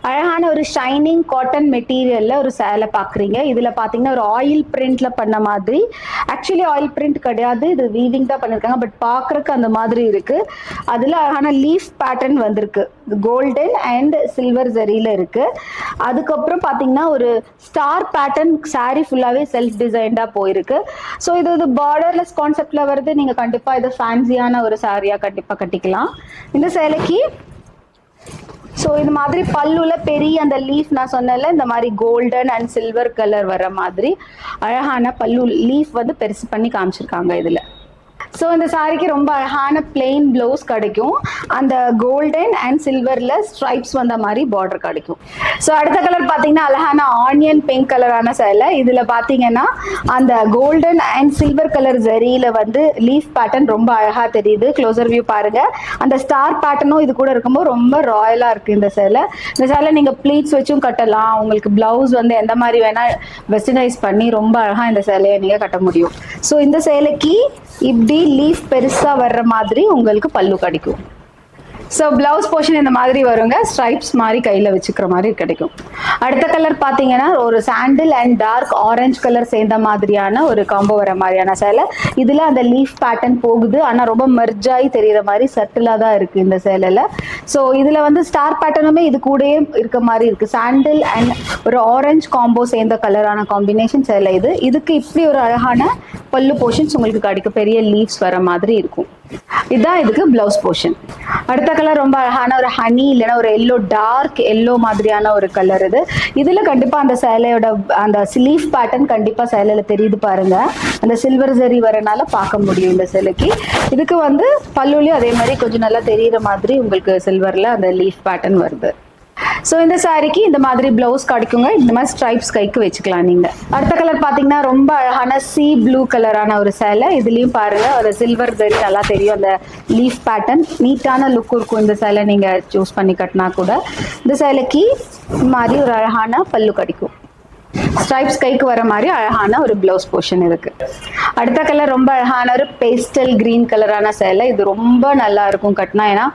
அழகான ஒரு shining cotton மெட்டீரியல்ல ஒரு சேலை பாக்குறீங்க. இதுல பாத்தீங்கன்னா ஒரு ஆயில் பிரிண்ட்ல பண்ண மாதிரி. ஆக்சுவலி ஆயில் பிரிண்ட் கிடையாது, இது வீவிங் தான் பண்ணிருக்காங்க. பட் பாக்குறதுக்கு அந்த மாதிரி இருக்கு. அதுல அழகான லீஃப் பேட்டர்ன் வந்திருக்கு. கோல்டன் அண்ட் சில்வர் ஜரியில இருக்கு. அதுக்கப்புறம் பாத்தீங்கன்னா ஒரு ஸ்டார் பேட்டர்ன் சாரி ஃபுல்லாவே செல்ஃப் டிசைன்டா போயிருக்கு. ஸோ இது பார்டர்லெஸ் கான்செப்ட்ல வருது. நீங்க கண்டிப்பா இது ஃபேன்சியான ஒரு சாரியா கண்டிப்பா கட்டிக்கலாம். இந்த சேலைக்கு ஸோ இது மாதிரி பல்லுல பெரிய அந்த லீஃப் நான் சொன்னேன்ல, இந்த மாதிரி கோல்டன் அண்ட் சில்வர் கலர் வர மாதிரி அழகான பல்லு லீஃப் வந்து பெருசு பண்ணி காமிச்சிருக்காங்க இதுல. ஸோ இந்த சாரிக்கு ரொம்ப அழகான பிளெயின் பிளவுஸ் கிடைக்கும். அந்த கோல்டன் அண்ட் சில்வர்ல ஸ்ட்ரைப்ஸ் வந்த மாதிரி பார்டர் கிடைக்கும். ஸோ அடுத்த கலர் பார்த்தீங்கன்னா அழகான ஆனியன் பிங்க் கலரான சேலை. இதுல பார்த்தீங்கன்னா அந்த கோல்டன் அண்ட் சில்வர் கலர் ஜரியில வந்து லீஃப் பேட்டர்ன் ரொம்ப அழகா தெரியுது. க்ளோசர் வியூ பாருங்க. அந்த ஸ்டார் பேட்டர்னும் இது கூட இருக்கும்போது ரொம்ப ராயலா இருக்கு இந்த சேலை. இந்த சேலை நீங்க ப்ளீட்ஸ் வச்சும் கட்டலாம். உங்களுக்கு பிளவுஸ் வந்து எந்த மாதிரி வேணா வெஸ்டர்னைஸ் பண்ணி ரொம்ப அழகா இந்த சேலையை நீங்க கட்ட முடியும். ஸோ இந்த சேலைக்கு இப்படி லீஃப் பெருசா வர்ற மாதிரி உங்களுக்கு பல்லு கிடைக்கும். ஸோ பிளவுஸ் போர்ஷன் இந்த மாதிரி வருங்க. ஸ்ட்ரைப்ஸ் மாதிரி கையில் வச்சுக்கிற மாதிரி கிடைக்கும். அடுத்த கலர் பார்த்தீங்கன்னா ஒரு சாண்டில் அண்ட் டார்க் ஆரஞ்சு கலர் சேர்ந்த மாதிரியான ஒரு காம்போ வர மாதிரியான சேலை. இதில் அந்த லீஃப் பேட்டர்ன் போகுது, ஆனால் ரொம்ப மெர்ஜாகி தெரிகிற மாதிரி சட்டிலாக தான் இருக்குது இந்த சேலையில். ஸோ இதில் வந்து ஸ்டார் பேட்டர்னுமே இது கூடயே இருக்க மாதிரி இருக்குது. சாண்டில் அண்ட் ஒரு ஆரஞ்சு காம்போ சேர்ந்த கலரான காம்பினேஷன் சேலை இது. இதுக்கு இப்படி ஒரு அழகான பல்லு போர்ஷன்ஸ் உங்களுக்கு கிடைக்கும். பெரிய லீவ்ஸ் வர மாதிரி இருக்கும். இதுதான் இதுக்கு பிளவுஸ் போர்ஷன். அடுத்த கலர் ரொம்ப அழகான ஒரு ஹனி இல்லைன்னா ஒரு எல்லோ, டார்க் எல்லோ மாதிரியான ஒரு கலர் இது. இதுல கண்டிப்பா அந்த சேலையோட அந்த லீஃப் பேட்டர்ன் கண்டிப்பா சேலையில தெரியுது பாருங்க. அந்த சில்வர் ஜரி வரனால பார்க்க முடியும் இந்த சேலைக்கு. இதுக்கு வந்து பல்லுலயும் அதே மாதிரி கொஞ்சம் நல்லா தெரியுற மாதிரி உங்களுக்கு சில்வர்ல அந்த லீஃப் பேட்டர்ன் வருது. ஸோ இந்த சாரிக்கு இந்த மாதிரி பிளவுஸ் கிடைக்குங்க. இந்த மாதிரி ஸ்ட்ரைப்ஸ் கைக்கு வச்சுக்கலாம் நீங்க. அடுத்த கலர் பார்த்தீங்கன்னா ரொம்ப அழகான சீ ப்ளூ கலரான ஒரு சேலை. இதுலயும் பாருங்க ஒரு சில்வர் ஜரி நல்லா தெரியும். அந்த லீஃப் பேட்டர்ன் நீட்டான லுக் இருக்கும். இந்த சேலை நீங்க சூஸ் பண்ணி கட்டினா கூட இந்த சேலைக்கு இந்த மாதிரி ஒரு அழகான பல்லு கிடைக்கும். ஸ்ட்ரைப்ஸ் கைக்கு வர மாதிரி அழகான ஒரு பிளவுஸ் போர்ஷன் இருக்கு. அடுத்த கலர் ரொம்ப அழகான ஒரு பேஸ்டல் கிரீன் கலரான சேலை. இது ரொம்ப நல்லா இருக்கும் கட்டினா. ஏன்னா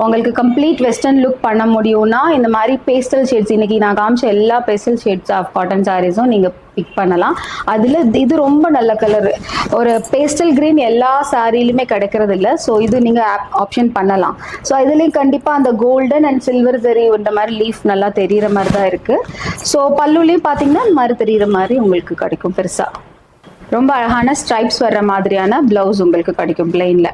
உங்களுக்கு கம்ப்ளீட் வெஸ்டர்ன் லுக் பண்ண முடியும்னா இந்த மாதிரி பேஸ்டல் ஷேட்ஸ், இன்னைக்கு நான் காமிச்ச எல்லா பேஸ்டல் ஷேட்ஸ் ஆஃப் காட்டன் சாரீஸும் நீங்க பிக் பண்ணலாம். அதுல இது ரொம்ப நல்ல கலர். ஒரு பேஸ்டல் கிரீன் எல்லா சாரிலுமே கிடைக்கிறது இல்லை. ஸோ இது நீங்க ஆப்ஷன் பண்ணலாம். ஸோ இதுலயும் கண்டிப்பா அந்த கோல்டன் அண்ட் சில்வர் ஜரி இந்த மாதிரி லீஃப் நல்லா தெரியுற மாதிரி தான் இருக்கு. ஸோ பல்லுலயும் பாத்தீங்கன்னா இந்த மாதிரி தெரியுற மாதிரி உங்களுக்கு கிடைக்கும் பெருசா. ரொம்ப அழகான ஸ்ட்ரைப்ஸ் வர்ற மாதிரியான பிளவுஸ் உங்களுக்கு கிடைக்கும் பிளெயின்ல.